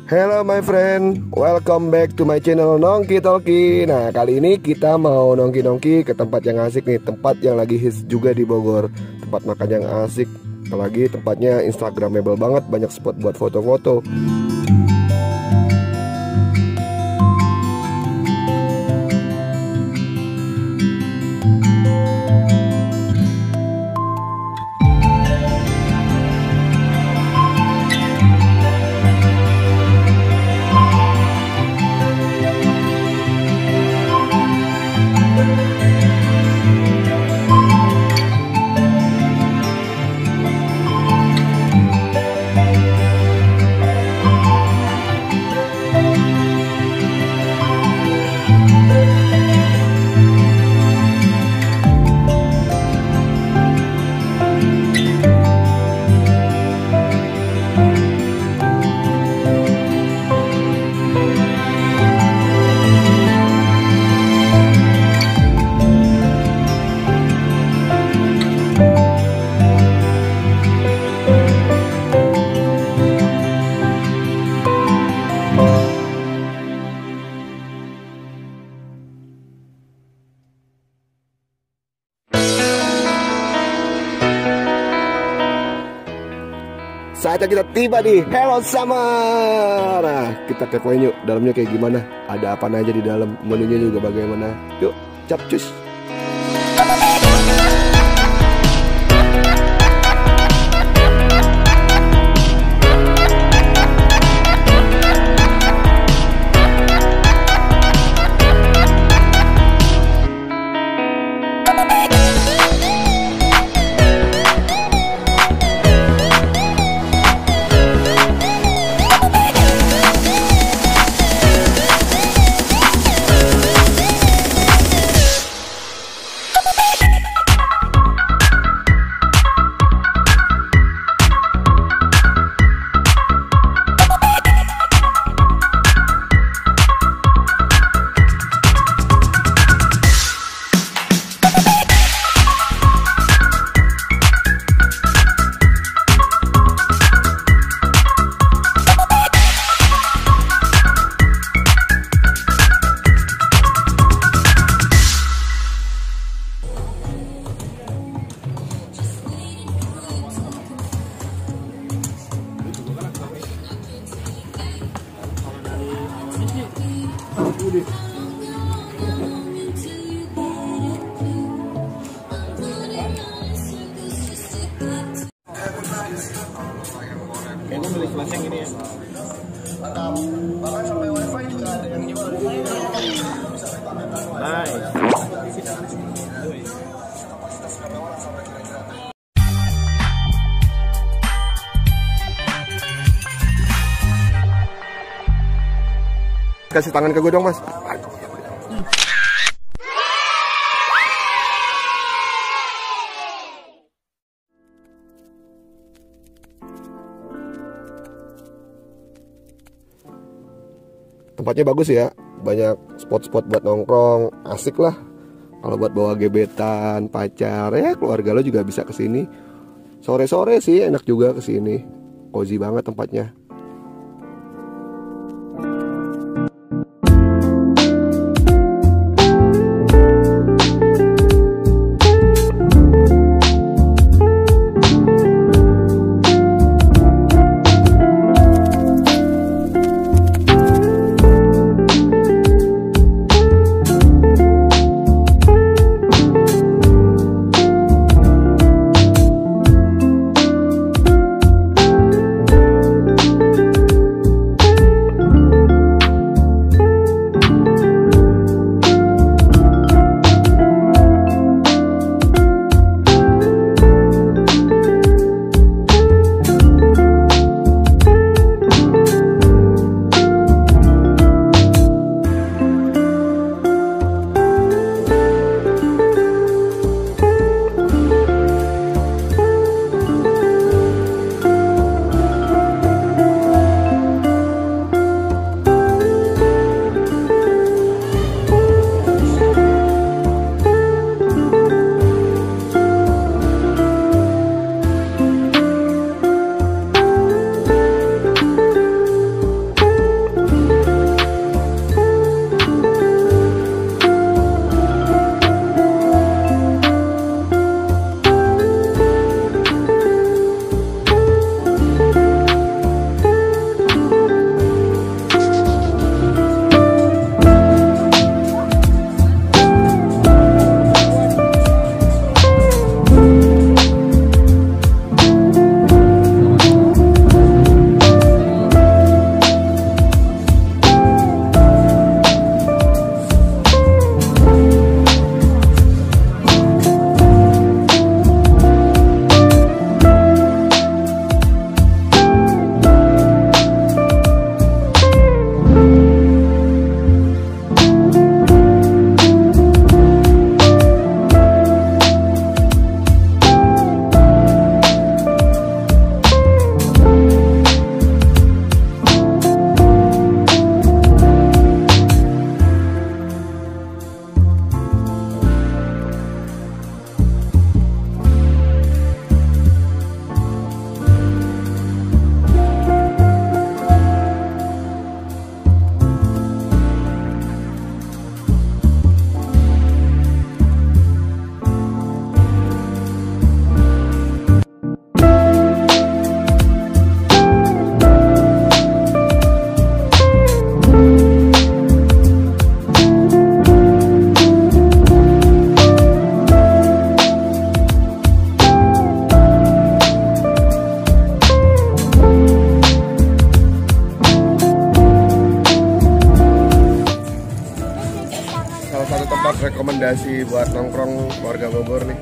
Hello my friend, welcome back to my channel Nongki Talki. Nah, kali ini kita mau nongki-nongki ke tempat yang asik nih. Tempat yang lagi hits juga di Bogor. Tempat makan yang asik. Apalagi tempatnya instagramable banget. Banyak spot buat foto-foto. Saatnya kita tiba di Hello Summer. Nah, kita kepoin yuk dalamnya kayak gimana. Ada apa aja di dalam, menunya juga bagaimana. Yuk, capcus. Kayaknya beli kelas yang ini ya. Bahkan sampai wifi juga ada yang jual. Nice. Kasih tangan ke gue dong, Mas. Tempatnya bagus ya, banyak spot-spot buat nongkrong, asik lah. Kalau buat bawa gebetan, pacar, ya keluarga lo juga bisa kesini. Sore-sore sih enak juga kesini, cozy banget tempatnya. spot rekomendasi buat nongkrong warga Bogor nih.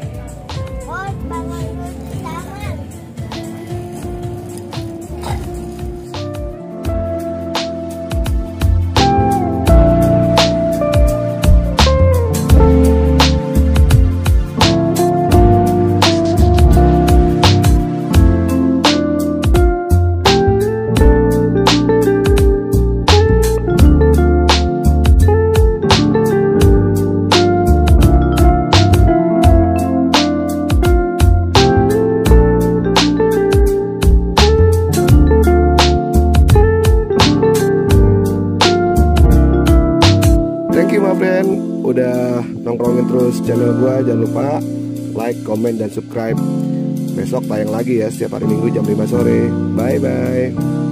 Oh, bangun dulu di taman. Thank you my friend, udah nongkrongin terus channel gua. Jangan lupa like, comment, dan subscribe. Besok tayang lagi ya setiap hari Minggu jam 5 sore. Bye bye.